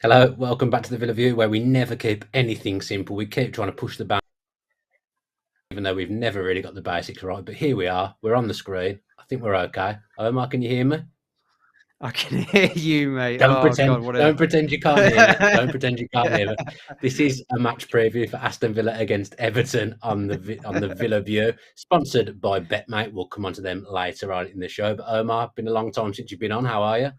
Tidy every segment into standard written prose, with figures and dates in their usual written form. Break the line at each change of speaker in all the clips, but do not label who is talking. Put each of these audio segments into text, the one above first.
Hello, welcome back to the Villa View, where we never keep anything simple. We keep trying to push the boundaries, even though we've never really got the basics right. But here we are. We're on the screen. I think we're okay. Omar, can you hear me?
I can hear you, mate.
Don't
Oh
pretend.
God, what a
Don't pretend you can't hear me. Don't pretend you can't hear me. This is a match preview for Aston Villa against Everton on the Villa View, sponsored by BETMATE. We'll come on to them later on in the show. But Omar, been a long time since you've been on. How are you?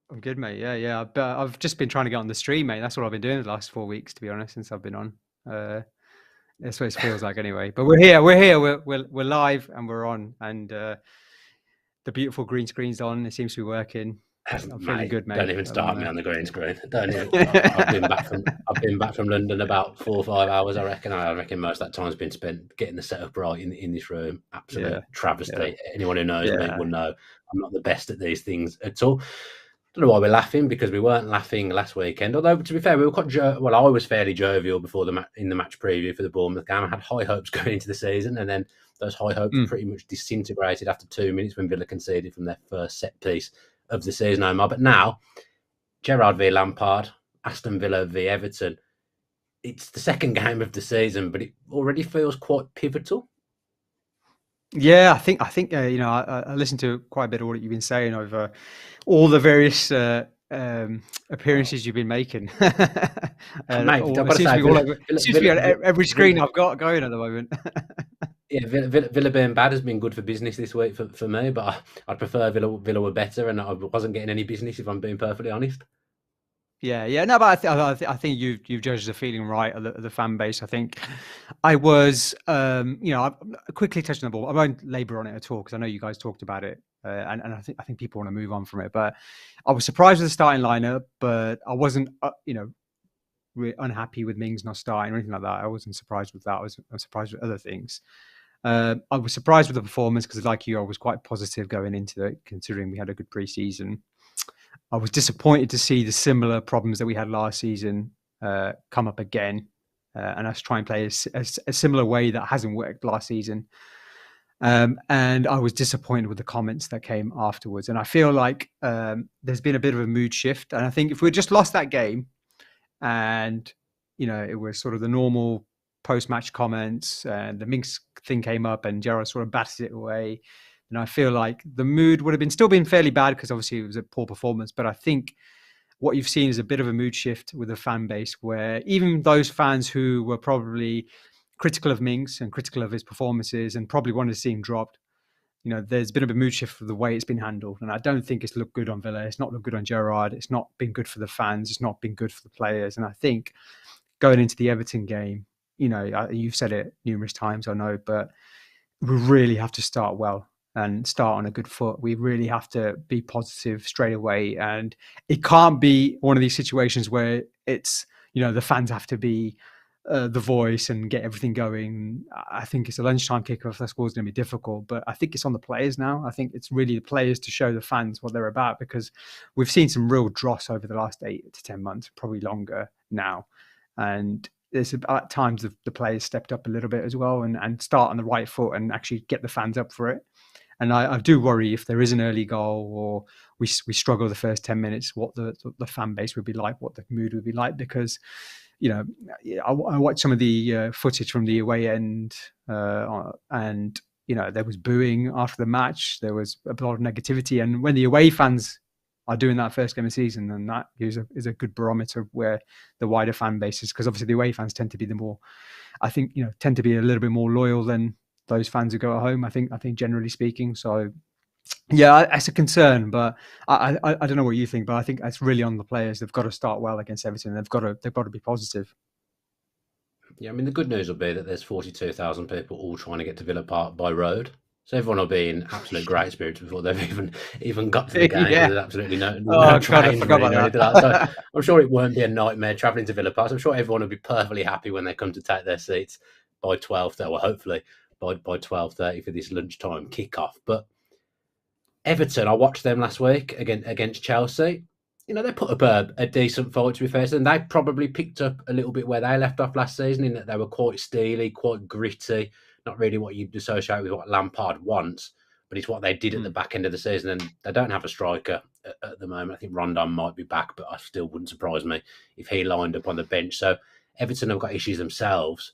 I'm good, mate. Yeah. But I've just been trying to get on the stream, mate. That's what I've been doing the last 4 weeks, to be honest, since I've been on. That's what it feels like, anyway. But we're here. We're live and we're on, and the beautiful green screen's on. It seems to be working. I'm feeling
Mate,
good,
don't
mate.
even start me on the green screen. Don't even. I've been back from London about 4 or 5 hours. I reckon most of that time's been spent getting the setup right in this room. Absolute
Yeah,
travesty.
yeah,
Anyone who knows me
yeah.
will know I'm not the best at these things at all. Don't know why we're laughing, because we weren't laughing last weekend. Although, to be fair, we were quite well. I was fairly jovial before in the match preview for the Bournemouth game. I had high hopes going into the season, and then those high hopes
Mm.
pretty much disintegrated after 2 minutes when Villa conceded from their first set piece of the season, Omar. But now, Gerrard v Lampard, Aston Villa v Everton. It's the second game of the season, but it already feels quite pivotal.
Yeah, I think I listened to quite a bit of what you've been saying over all the various appearances you've been making. And
Mate, I've
it
got to
seems to
say,
be all over. It seems to be on every screen
Villa,
I've got going at the moment.
yeah, Villa being bad has been good for business this week for me, but I'd prefer Villa were better, and I wasn't getting any business, if I'm being perfectly honest.
Yeah. No, but I think you've judged the feeling right of the fan base. I think I was, I quickly touched on the ball. I won't labour on it at all because I know you guys talked about it, and I think people want to move on from it. But I was surprised with the starting lineup, but I wasn't, unhappy with Mings not starting or anything like that. I wasn't surprised with that. I was surprised with other things. I was surprised with the performance because, like you, I was quite positive going into it, considering we had a good preseason. I was disappointed to see the similar problems that we had last season come up again, and us try and play a similar way that hasn't worked last season. And I was disappointed with the comments that came afterwards. And I feel like there's been a bit of a mood shift. And I think if we just lost that game, and it was sort of the normal post-match comments, and the Minx thing came up, and Gerrard sort of batted it away, and I feel like the mood would have still been fairly bad because obviously it was a poor performance. But I think what you've seen is a bit of a mood shift with the fan base, where even those fans who were probably critical of Minx and critical of his performances and probably wanted to see him dropped, there's been a bit of a mood shift for the way it's been handled. And I don't think it's looked good on Villa. It's not looked good on Gerrard. It's not been good for the fans. It's not been good for the players. And I think going into the Everton game, you've said it numerous times, I know, but we really have to start well and start on a good foot. We really have to be positive straight away. And it can't be one of these situations where it's, the fans have to be the voice and get everything going. I think it's a lunchtime kickoff. That score's going to be difficult, but I think it's on the players now. I think it's really the players to show the fans what they're about, because we've seen some real dross over the last 8 to 10 months, probably longer now. And there's at times the players stepped up a little bit as well and start on the right foot and actually get the fans up for it. And I do worry if there is an early goal or we struggle the first 10 minutes, what the fan base would be like, what the mood would be like, because I watched some of the footage from the away end, and there was booing after the match. There was a lot of negativity, and when the away fans are doing that first game of the season, then that is a good barometer of where the wider fan base is, because obviously the away fans tend to be tend to be a little bit more loyal than those fans who go at home. I think generally speaking. So yeah, it's a concern, but I don't know what you think, but I think it's really on the players. They've got to start well against Everton. They've got to be positive.
Yeah, I mean, the good news will be that there's 42,000 people all trying to get to Villa Park by road. So everyone will be in absolute great spirits before they've even got to the game.
Yeah.
There's absolutely no
Oh God, I
trains
forgot
really or
about
anything like that. So
that.
I'm sure it won't be a nightmare travelling to Villa Park. I'm sure everyone will be perfectly happy when they come to take their seats by 12:30, or hopefully by 12:30 for this lunchtime kickoff. But Everton, I watched them last week against Chelsea. They put up a decent fight, to be fair, and they probably picked up a little bit where they left off last season, in that they were quite steely, quite gritty, not really what you'd associate with what Lampard wants. but it's what they did at the back end of the season, and they don't have a striker at the moment. I think Rondon might be back, but I still wouldn't surprise me if he lined up on the bench. So Everton have got issues themselves,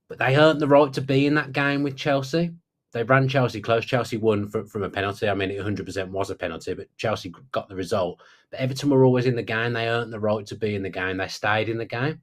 but they earned the right to be in that game with Chelsea. They ran Chelsea close. Chelsea won from a penalty. I mean, it 100% was a penalty, but Chelsea got the result. But Everton were always in the game. They earned the right to be in the game. They stayed in the game.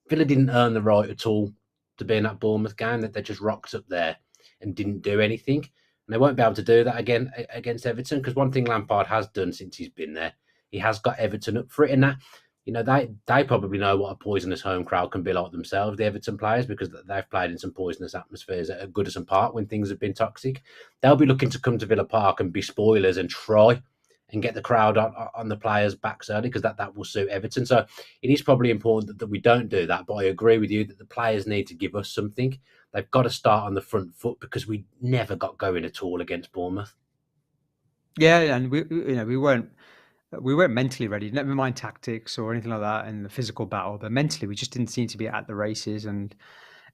Villa didn't earn the right at all to be in that Bournemouth game. That they just rocked up there and didn't do anything. And they won't be able to do that again against Everton, because one thing Lampard has done since he's been there, he has got Everton up for it. And that, they probably know what a poisonous home crowd can be like themselves, the Everton players, because they've played in some poisonous atmospheres at Goodison Park when things have been toxic. They'll be looking to come to Villa Park and be spoilers and try and get the crowd on the players' backs early, because that will suit Everton. So it is probably important that we don't do that. But I agree with you that the players need to give us something. They've got to start on the front foot, because we never got going at all against Bournemouth.
Yeah, and we weren't mentally ready. Never mind tactics or anything like that and the physical battle, but mentally we just didn't seem to be at the races. And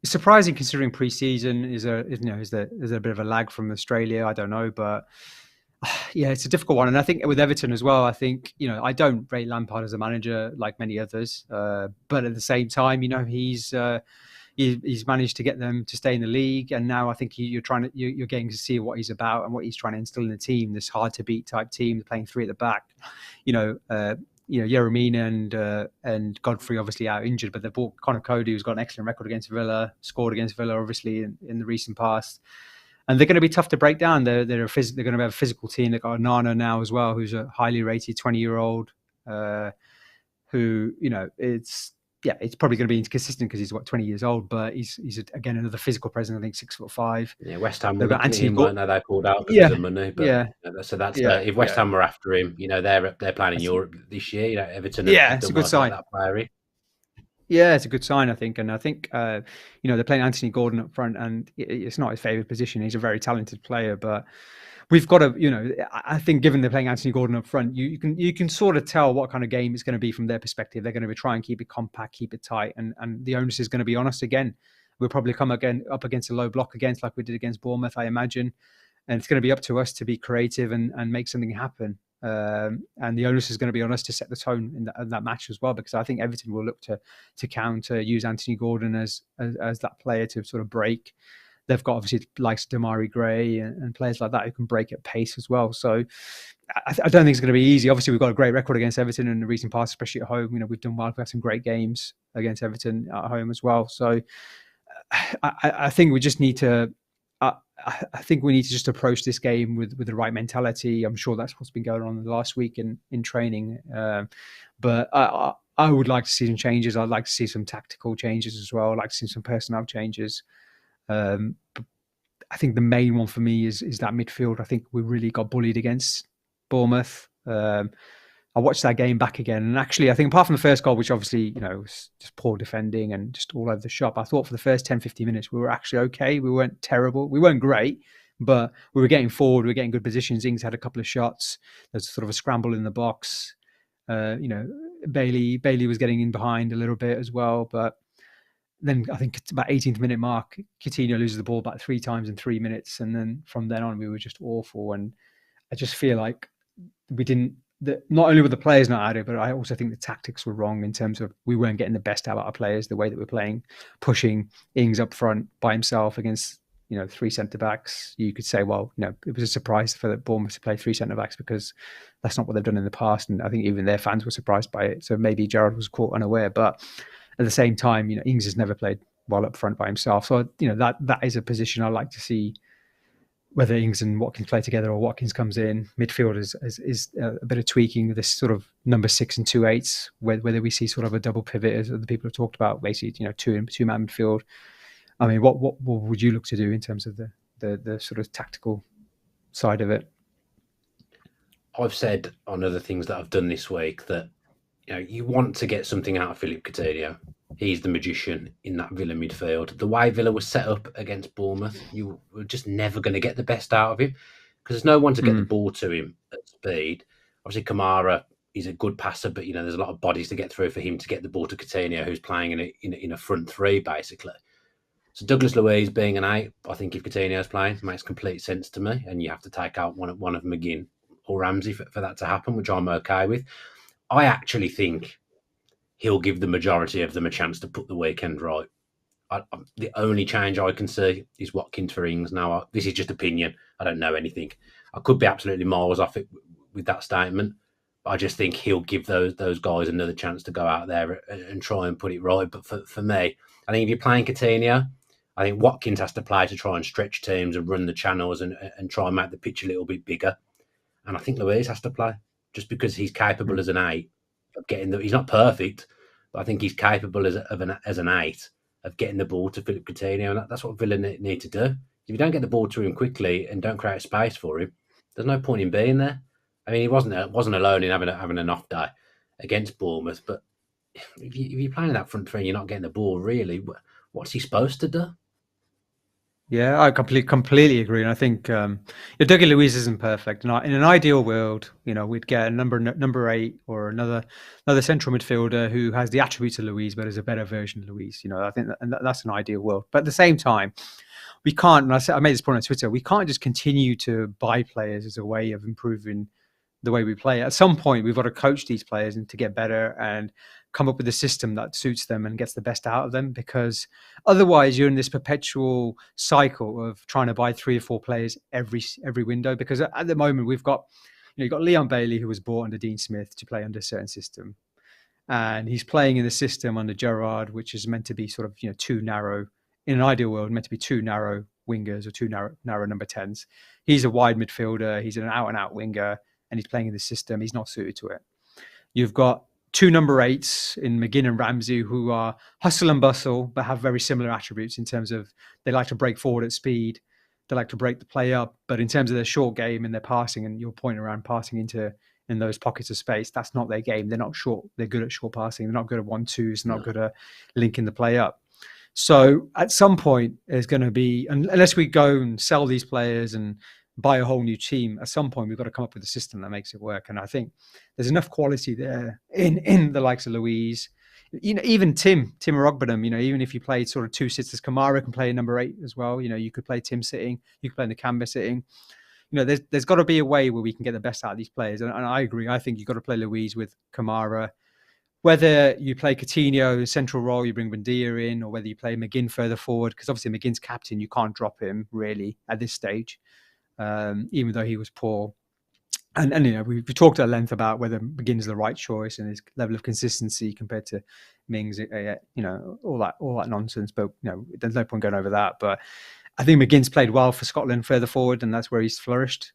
it's surprising considering pre-season. Is there a bit of a lag from Australia? I don't know, but yeah, it's a difficult one. And I think with Everton as well, I think, I don't rate Lampard as a manager like many others, but at the same time, he's managed to get them to stay in the league, and now I think you're getting to see what he's about and what he's trying to instill in the team. This hard to beat type team, playing three at the back. Yeremina and Godfrey obviously out injured, but they've bought Connor Cody, who's got an excellent record against Villa, scored against Villa obviously in the recent past. And they're going to be tough to break down. They're going to have a physical team. They've got Nana now as well, who's a highly rated 20-year-old, who, it's probably going to be inconsistent because he's 20 years old, but he's again another physical presence. I think 6'5".
Yeah, West Ham were looking at him, weren't they? They pulled out because of money. But so that's if West Ham were after him, they're playing in Europe this year. Everton.
It's a good sign.
That player.
Yeah, it's a good sign, I think. And I think, they're playing Anthony Gordon up front, and it's not his favourite position. He's a very talented player, but we've got to, I think given they're playing Anthony Gordon up front, you can sort of tell what kind of game it's going to be from their perspective. They're going to try and keep it compact, keep it tight, and the onus is going to be on us again. We'll probably come up against a low block against, like we did against Bournemouth, I imagine. And it's going to be up to us to be creative and make something happen. And the onus is going to be on us to set the tone in that match as well, because I think Everton will look to counter, use Anthony Gordon as that player to sort of break. They've got obviously likes Damari Gray and players like that who can break at pace as well. So I don't think it's going to be easy. Obviously, we've got a great record against Everton in the recent past, especially at home. We've done well. We've had some great games against Everton at home as well. So I think we just need to. I think we need to just approach this game with the right mentality. I'm sure that's what's been going on the last week in training. But I would like to see some changes. I'd like to see some tactical changes as well. I'd like to see some personnel changes. I think the main one for me is that midfield. I think we really got bullied against Bournemouth. I watched that game back again, and actually I think apart from the first goal, which obviously was just poor defending and just all over the shop, I thought for the first 10-15 minutes we were actually okay. We weren't terrible, we weren't great, but we were getting forward, we were getting good positions. Ings had a couple of shots. There's sort of a scramble in the box. Bailey was getting in behind a little bit as well, but then I think it's about 18th minute mark, Coutinho loses the ball about 3 times in 3 minutes, and then from then on we were just awful. And I just feel like we didn't. Not only were the players not at it, but I also think the tactics were wrong in terms of we weren't getting the best out of our players the way that we're playing, pushing Ings up front by himself against 3 centre backs. You could say, well, it was a surprise for the Bournemouth to play 3 centre backs because that's not what they've done in the past, and I think even their fans were surprised by it. So maybe Gerrard was caught unaware, but at the same time, Ings has never played well up front by himself. So that is a position I like to see. Whether Ings and Watkins play together or Watkins comes in, midfield is a bit of tweaking this sort of number 6 and 2 8s, whether we see sort of a double pivot as other people have talked about, basically, two-man midfield. I mean, what would you look to do in terms of the sort of tactical side of it?
I've said on other things that I've done this week that you want to get something out of Philippe Coutinho. He's the magician in that Villa midfield. The way Villa was set up against Bournemouth, you were just never going to get the best out of him because there's no one to get the ball to him at speed. Obviously, Kamara, he's a good passer, but there's a lot of bodies to get through for him to get the ball to Coutinho, who's playing in a front three basically. So Douglas Luiz being an 8, I think if Coutinho's playing, makes complete sense to me, and you have to take out one of McGinn or Ramsey for that to happen, which I'm okay with. I actually think he'll give the majority of them a chance to put the weekend right. The only change I can see is Watkins for Ings. Now, this is just opinion. I don't know anything. I could be absolutely miles off it with that statement. But I just think he'll give those guys another chance to go out there and try and put it right. But for me, I think if you're playing Coutinho, I think Watkins has to play to try and stretch teams and run the channels and try and make the pitch a little bit bigger. And I think Luiz has to play just because he's capable as an 8 of getting he's not perfect, but I think he's capable as an 8 of getting the ball to Philip Coutinho, and that's what Villa need to do. If you don't get the ball to him quickly and don't create space for him, there's no point in being there. I mean, he wasn't alone in having an off day against Bournemouth, but if you're playing that front three and you're not getting the ball, really, what's he supposed to do?
Yeah, I completely agree, and I think Dougie Luiz isn't perfect. And in an ideal world, we'd get a number 8 or another central midfielder who has the attributes of Luiz, but is a better version of Luiz. I think that's an ideal world. But at the same time, we can't. And I made this point on Twitter. We can't just continue to buy players as a way of improving the way we play. At some point, we've got to coach these players and to get better and come up with a system that suits them and gets the best out of them, because otherwise you're in this perpetual cycle of trying to buy 3 or 4 players every window. Because at the moment we've got, you've got Leon Bailey, who was bought under Dean Smith to play under a certain system, and he's playing in the system under Gerrard, which is meant to be sort of too narrow. In an ideal world, meant to be 2 narrow wingers or 2 narrow number 10s. He's a wide midfielder. He's an out-and-out winger, and he's playing in the system. He's not suited to it. You've got 2 number 8s in McGinn and Ramsey, who are hustle and bustle, but have very similar attributes in terms of they like to break forward at speed. They like to break the play up. But in terms of their short game and their passing, and your point around passing in those pockets of space, that's not their game. They're not short. They're good at short passing. They're not good at 1-2s. They're not good at linking the play up. So at some point, there's going to be, unless we go and sell these players and buy a whole new team, at some point we've got to come up with a system that makes it work. And I think there's enough quality there in the likes of Luiz, even Tim Rogbottom, even if you played sort of 2 sitters, Kamara can play a number 8 as well. You could play Tim sitting, you could play Nakamba sitting. There's got to be a way where we can get the best out of these players. And I agree. I think you've got to play Luiz with Kamara. Whether you play Coutinho central role, you bring Buendia in, or whether you play McGinn further forward, because obviously McGinn's captain, you can't drop him really at this stage. Even though he was poor. And we talked at length about whether McGinn's the right choice and his level of consistency compared to Mings, all that nonsense. But there's no point going over that. But I think McGinn's played well for Scotland further forward, and that's where he's flourished.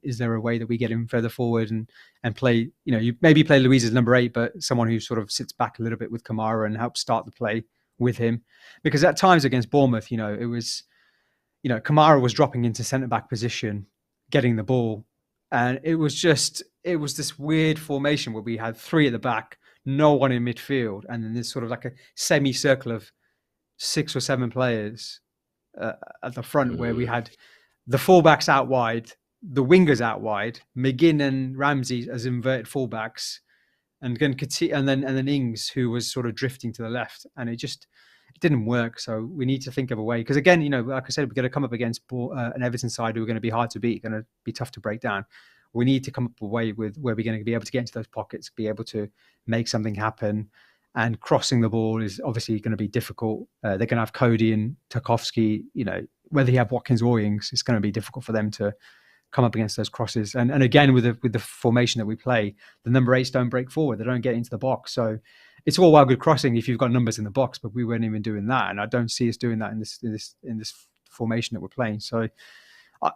Is there a way that we get him further forward and play? You maybe play Luiz as number 8, but someone who sort of sits back a little bit with Kamara and helps start the play with him, because at times against Bournemouth, it was. Kamara was dropping into centre-back position, getting the ball. And it was this weird formation where we had 3 at the back, no one in midfield. And then there's sort of like a semicircle of 6 or 7 players at the front, where we had the fullbacks out wide, the wingers out wide, McGinn and Ramsey as inverted fullbacks, and then Ings, who was sort of drifting to the left. And it didn't work. So we need to think of a way, because again, like I said, we're going to come up against an Everton side who are going to be hard to beat, going to be tough to break down. We need to come up with a way where we're going to be able to get into those pockets, be able to make something happen. And crossing the ball is obviously going to be difficult. They're going to have Cody and Tarkowski, whether you have Watkins or Ings, it's going to be difficult for them to come up against those crosses. And again, with the formation that we play, the number 8s don't break forward. They don't get into the box. So it's all well good crossing if you've got numbers in the box, but we weren't even doing that, and I don't see us doing that in this formation that we're playing. So,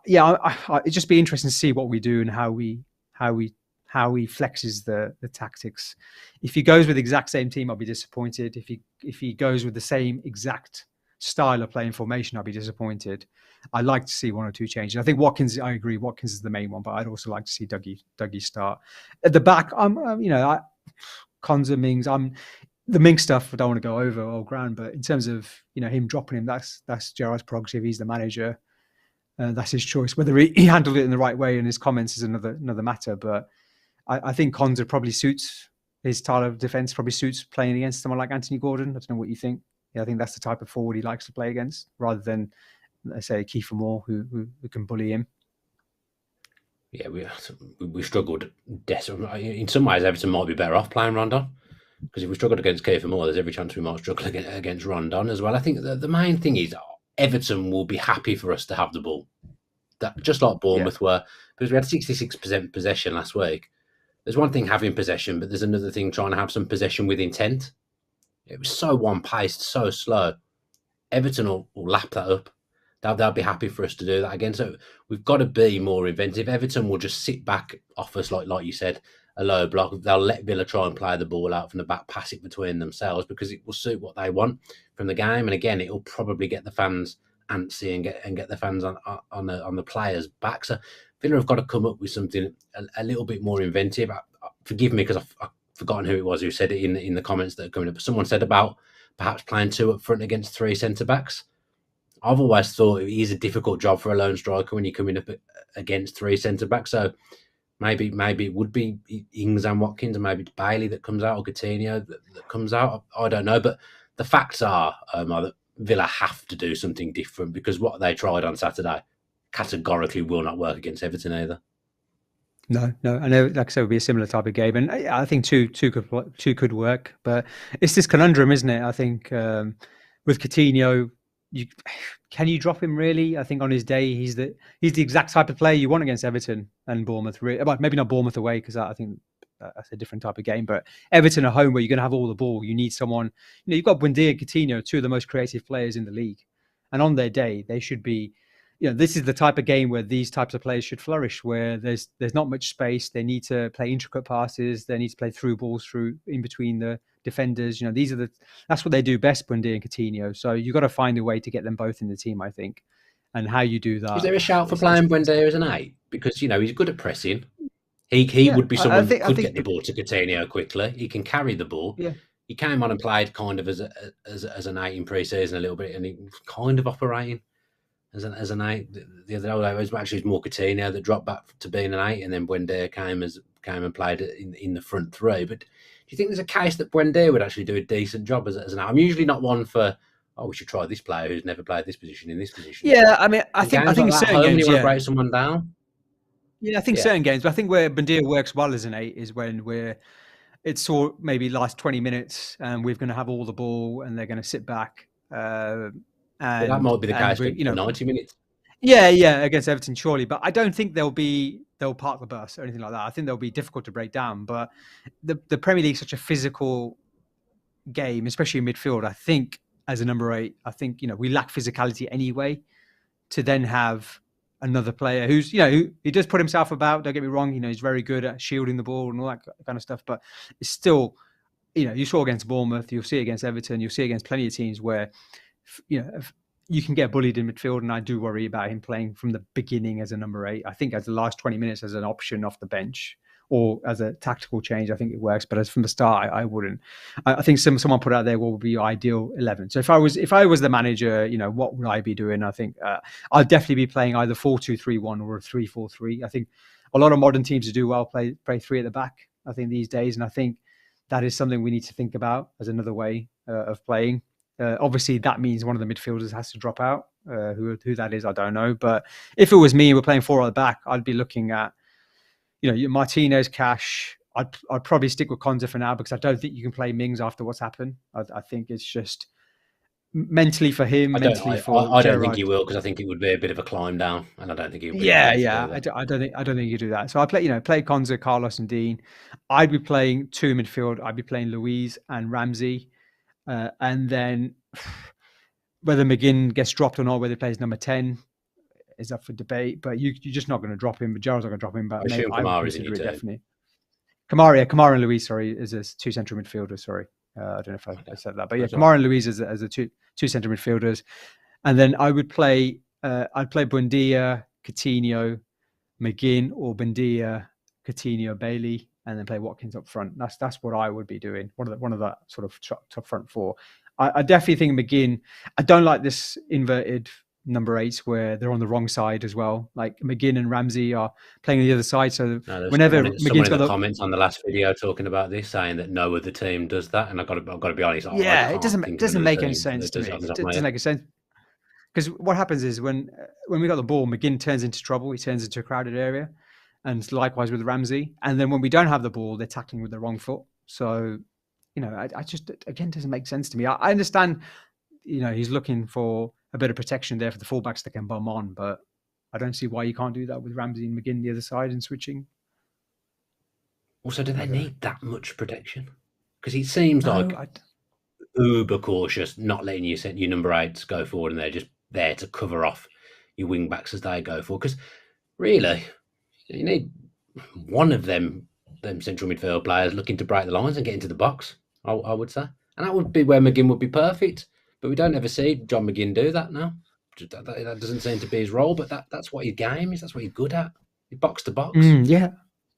it'd just be interesting to see what we do and how he flexes the tactics. If he goes with the exact same team, I'll be disappointed. If he goes with the same exact style of playing formation, I'll be disappointed. I'd like to see 1 or 2 changes. I think Watkins, I agree, Watkins is the main one, but I'd also like to see Dougie start at the back. Konza, Mings, the Mings stuff I don't want to go over old ground, but in terms of him dropping him, that's Gerrard's prerogative. He's the manager, that's his choice. Whether he handled it in the right way in his comments is another matter. But I think Konza probably suits his style of defense. Probably suits playing against someone like Anthony Gordon. I don't know what you think. I think that's the type of forward he likes to play against, rather than, let's say, Kiefer Moore, who can bully him.
Yeah, we struggled desperately. In some ways, Everton might be better off playing Rondon, because if we struggled against Kiefer Moore, there's every chance we might struggle against Rondon as well. I think the main thing is Everton will be happy for us to have the ball, that just like Bournemouth were, because we had 66% possession last week. There's one thing having possession, but there's another thing trying to have some possession with intent. It was so one-paced, so slow. Everton will lap that up. They'll be happy for us to do that again. So we've got to be more inventive. Everton will just sit back off us, like you said, a low block. They'll let Villa try and play the ball out from the back, pass it between themselves, because it will suit what they want from the game. And again, it will probably get the fans antsy and get the fans on the players' back. So Villa have got to come up with something a little bit more inventive. Forgive me, because I've forgotten who it was who said it in the comments that are coming up. But someone said about perhaps playing 2 up front against 3 centre-backs. I've always thought it is a difficult job for a lone striker when you're coming up against 3 centre-backs. So maybe it would be Ings and Watkins, and maybe Bailey that comes out, or Coutinho that comes out. I don't know. But the facts are that Villa have to do something different, because what they tried on Saturday categorically will not work against Everton either.
No. I know, like I said, it would be a similar type of game, and I think two could work. But it's this conundrum, isn't it? I think with Coutinho, can you drop him really? I think on his day, he's the exact type of player you want against Everton and Bournemouth. But maybe not Bournemouth away, because I think that's a different type of game. But Everton at home, where you're going to have all the ball, you need someone. You've got Buendia and Coutinho, 2 of the most creative players in the league, and on their day, they should be. This is the type of game where these types of players should flourish, where there's not much space. They need to play intricate passes. They need to play through balls in between the defenders. That's what they do best, Buendia and Coutinho. So you've got to find a way to get them both in the team, I think. And how you do that.
Is there a shout for playing Buendia as an 8? Because he's good at pressing. He would be someone that could get the ball to Coutinho quickly. He can carry the ball.
Yeah.
He came on and played kind of as an 8 in pre-season a little bit, and he was kind of operating as an 8. The other day, it was actually more Coutinho that dropped back to being an 8, and then Buendia came and played in the front 3. But do you think there's a case that Buendia would actually do a decent job as an 8? I'm usually not one for, we should try this player who's never played this position in this position.
Yeah, I mean, I think in certain games,
you want to break someone down.
Yeah, I think certain games, but I think where Buendia works well as an 8 is when it's maybe last 20 minutes and we're going to have all the ball and they're going to sit back. And
that might be the case for 90 minutes.
Yeah, against Everton, surely. But I don't think they'll park the bus or anything like that. I think they'll be difficult to break down. But the Premier League is such a physical game, especially in midfield. I think as a number 8, I think we lack physicality anyway. To then have another player who's he does put himself about. Don't get me wrong. He's very good at shielding the ball and all that kind of stuff. But it's still, you saw against Bournemouth, you'll see against Everton, you'll see against plenty of teams where you can get bullied in midfield, and I do worry about him playing from the beginning as a number 8. I think as the last 20 minutes as an option off the bench or as a tactical change, I think it works. But as from the start, I wouldn't. I think someone put out there what would be your ideal 11. So if I was the manager, what would I be doing? I think I'd definitely be playing either 4-2-3-1 or a 3-4-3. I think a lot of modern teams do well play 3 at the back, I think, these days, and I think that is something we need to think about as another way of playing. Obviously, that means one of the midfielders has to drop out. Who that is, I don't know. But if it was me and we're playing 4 at the back, I'd be looking at, Martinez, Cash. I'd probably stick with Konza for now, because I don't think you can play Mings after what's happened. I think it's just mentally for him.
I don't think he will, because I think it would be a bit of a climb down, and I don't think he'll be.
I don't think you do that. So I play Konza, Carlos, and Dean. I'd be playing 2 midfield. I'd be playing Louise and Ramsey. And then whether McGinn gets dropped or not, whether he plays number 10 is up for debate. But you're just not going to drop him. But Gerald's not going to drop him. But I would consider it definitely. Kamara and Louise, sorry, is a 2 central midfielders. Sorry, I don't know if I said that, but yeah, Kamara and Louise as a two central midfielders. And then I would play. I'd play Buendia, Coutinho, McGinn, or Buendia, Coutinho, Bailey, and then play Watkins up front. That's what I would be doing. One of that sort of top front 4. I definitely think McGinn. I don't like this inverted number 8s where they're on the wrong side as well. Like McGinn and Ramsey are playing on the other side. So whenever
someone
McGinn's
in
got
the comments on the last video talking about this, saying that no other team does that, and I've got to be honest, I
it
can't think of
doesn't
another
make any
team
sense
that
to
does
me.
it off the top
It
of my
doesn't
head.
make a sense. Because what happens is when we got the ball, McGinn turns into trouble. He turns into a crowded area, and likewise with Ramsey. And then when we don't have the ball, they're tackling with the wrong foot. So, I just, again, doesn't make sense to me. I understand, he's looking for a bit of protection there for the fullbacks that can bomb on, but I don't see why you can't do that with Ramsey and McGinn the other side and switching.
Also, do they need that much protection? Because it seems like uber cautious, not letting your number 8s go forward, and they're just there to cover off your wing backs as they go forward. Because really, you need one of them central midfield players looking to break the lines and get into the box. I would say, and that would be where McGinn would be perfect. But we don't ever see John McGinn do that now. That doesn't seem to be his role. But that's what his game is. That's what he's good at. Box to box.
Yeah,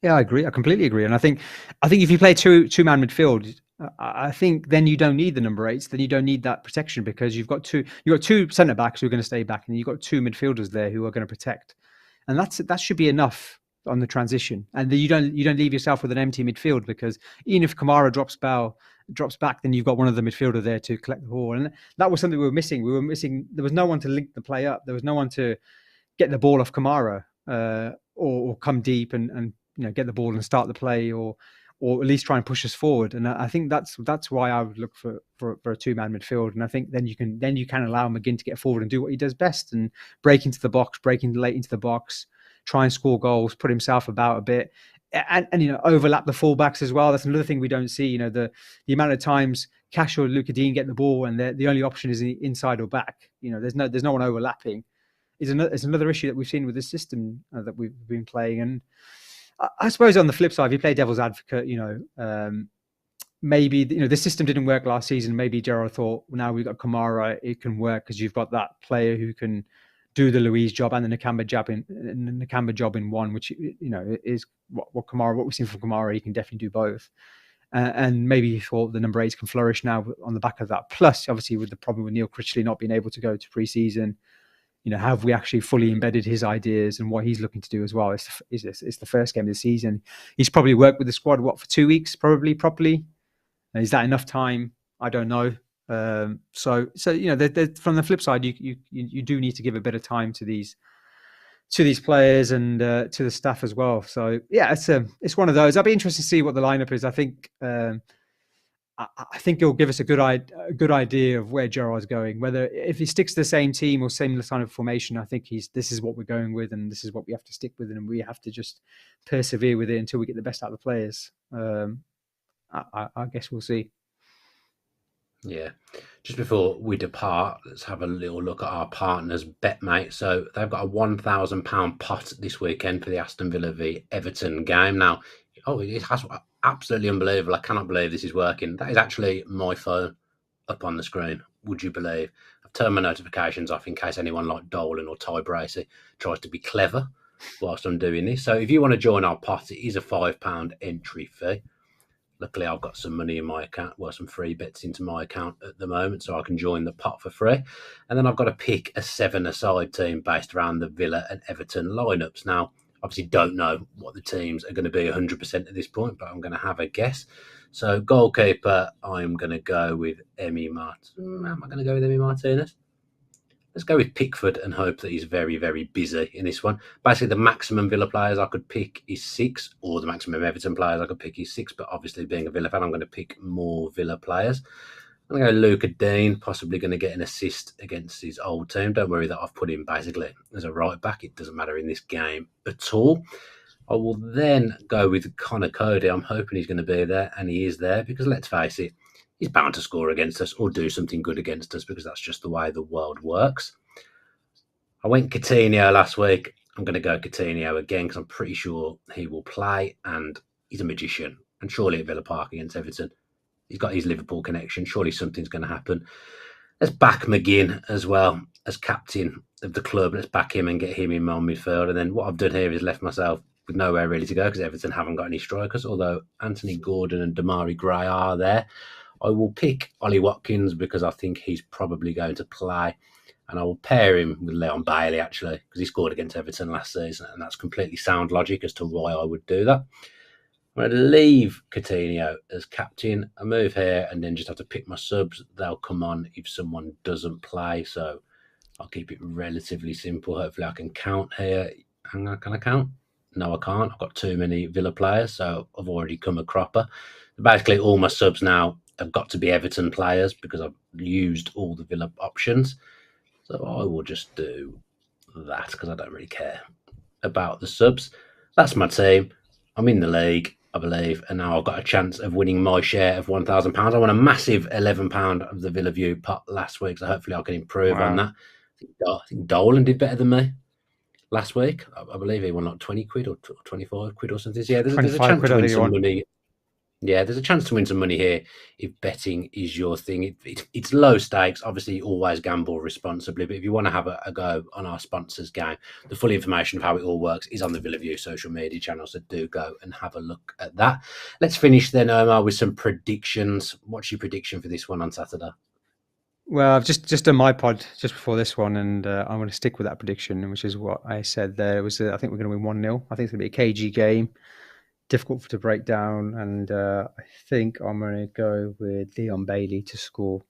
I agree. I completely agree. And I think if you play two-man midfield, I think then you don't need the number 8s. Then you don't need that protection because you've got two centre backs who are going to stay back, and you've got 2 midfielders there who are going to protect, and that should be enough on the transition. And then you don't leave yourself with an empty midfield, because even if Kamara drops back, then you've got one of the midfielder there to collect the ball, and that was something we were missing. There was no one to link the play up. There was no one to get the ball off Kamara or come deep and get the ball and start the play, or at least try and push us forward. And I think that's why I would look for a 2-man midfield. And I think then you can allow McGinn to get forward and do what he does best, and break into the box, break late into the box, try and score goals, put himself about a bit, and overlap the fullbacks as well. That's another thing we don't see. The amount of times Cash or Luka Dean get the ball and the only option is inside or back. There's no one overlapping. Is another issue that we've seen with this system that we've been playing. And I suppose on the flip side, if you play devil's advocate, maybe the system didn't work last season. Maybe Gerrard thought, well, now we've got Kamara, it can work because you've got that player who can do the Luiz job and the Nakamba job in one, which is what we've seen from Kamara. He can definitely do both. And maybe he thought the number 8s can flourish now on the back of that. Plus, obviously, with the problem with Neil Critchley not being able to go to pre-season, have we actually fully embedded his ideas and what he's looking to do as well? It's the first game of the season. He's probably worked with the squad, for 2 weeks, probably properly. Is that enough time? I don't know. So from the flip side, you do need to give a bit of time to these players and to the staff as well. So yeah, it's one of those. I'll be interested to see what the lineup is. I think it'll give us a good idea of where Gerrard's going. Whether if he sticks to the same team or similar kind of formation, I think this is what we're going with, and this is what we have to stick with, and we have to just persevere with it until we get the best out of the players. I guess we'll see.
Yeah. Just before we depart, let's have a little look at our partners, BETMATE. So they've got a £1,000 pot this weekend for the Aston Villa v Everton game. Now, it has absolutely unbelievable. I cannot believe this is working. That is actually my phone up on the screen. Would you believe? I've turned my notifications off in case anyone like Dolan or Ty Bracey tries to be clever whilst I'm doing this. So if you want to join our pot, it is a £5 entry fee. Luckily, I've got some money in my account, some free bets into my account at the moment, so I can join the pot for free. And then I've got to pick a 7-a-side team based around the Villa and Everton lineups. Now, obviously don't know what the teams are going to be 100% at this point, but I'm going to have a guess. So goalkeeper, I'm going to go with Emi Martinez. Am I going to go with Emi Martinez? Let's go with Pickford and hope that he's very, very busy in this one. Basically, the maximum Villa players I could pick is 6, or the maximum Everton players I could pick is 6. But obviously, being a Villa fan, I'm going to pick more Villa players. I'm going to go Luka Dean, possibly going to get an assist against his old team. Don't worry that I've put him basically as a right back. It doesn't matter in this game at all. I will then go with Connor Cody. I'm hoping he's going to be there, and he is there because let's face it, he's bound to score against us or do something good against us because that's just the way the world works. I went Coutinho last week. I'm going to go Coutinho again because I'm pretty sure he will play, and he's a magician. And surely at Villa Park against Everton, he's got his Liverpool connection. Surely something's going to happen. Let's back McGinn as well as captain of the club. Let's back him and get him in my midfield. And then what I've done here is left myself with nowhere really to go because Everton haven't got any strikers, although Anthony Gordon and Damari Gray are there. I will pick Ollie Watkins because I think he's probably going to play. and I will pair him with Leon Bailey, actually, because he scored against Everton last season, and that's completely sound logic as to why I would do that. I'm going to leave Coutinho as captain. I move here and then just have to pick my subs. They'll come on if someone doesn't play, so I'll keep it relatively simple. Hopefully I can count here. Hang on, can I count? No, I can't. I've got too many Villa players, so I've already come a cropper. Basically, all my subs now have got to be Everton players because I've used all the Villa options. So I will just do that because I don't really care about the subs. That's my team. I'm in the league, I believe, and now I've got a chance of winning my share of £1,000. I won a massive £11 of the Villa View pot last week, so hopefully I can improve on that. I think Dolan did better than me last week. I believe he won like 20 quid or 25 quid or something. So yeah, there's a chance to win some money. Yeah, there's a chance to win some money here if betting is your thing. It's low stakes. Obviously, always gamble responsibly. But if you want to have a go on our sponsors game, the full information of how it all works is on the Villa View social media channel. So do go and have a look at that. Let's finish then, Omar, with some predictions. What's your prediction for this one on Saturday?
Well, I've just done my pod just before this one, and I'm going to stick with that prediction, which is what I said there. It was I think we're going to win 1-0. I think it's going to be a cagey game. Difficult to break down, and I think I'm going to go with Leon Bailey to score,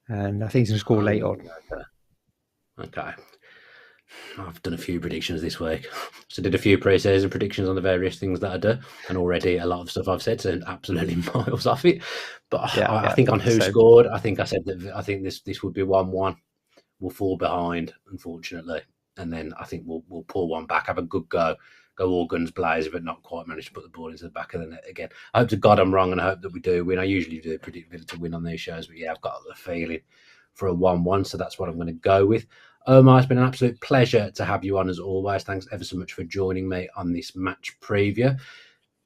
and I think he's going to score late on.
Okay. I've done a few predictions this week. So I did a few pre-season predictions on the various things that I do, and already a lot of stuff I've said so absolutely miles off it. But I think on who scored, I think I said that I think this would be 1-1. We'll fall behind, unfortunately, and then I think we'll pull one back, have a good go all guns blazing, but not quite manage to put the ball into the back of the net again. I hope to God I'm wrong, and I hope that we do win. I usually do predict Villa to win on these shows, but yeah, I've got the feeling for a 1-1, so that's what I'm going to go with. Omar, it's been an absolute pleasure to have you on as always. Thanks ever so much for joining me on this match preview.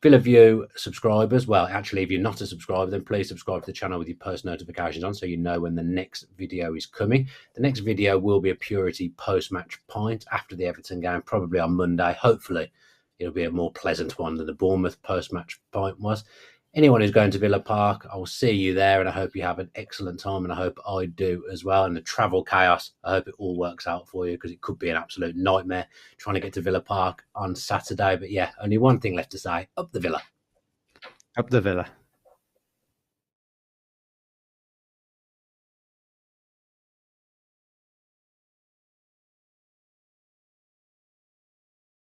Villa View subscribers, well, actually, if you're not a subscriber, then please subscribe to the channel with your post notifications on so you know when the next video is coming. The next video will be a Purity post-match pint after the Everton game, probably on Monday. Hopefully, it'll be a more pleasant one than the Bournemouth post-match pint was. Anyone who's going to Villa Park, I will see you there, and I hope you have an excellent time, and I hope I do as well. And the travel chaos, I hope it all works out for you, because it could be an absolute nightmare trying to get to Villa Park on Saturday. But yeah, only one thing left to say: up the Villa.
Up the Villa.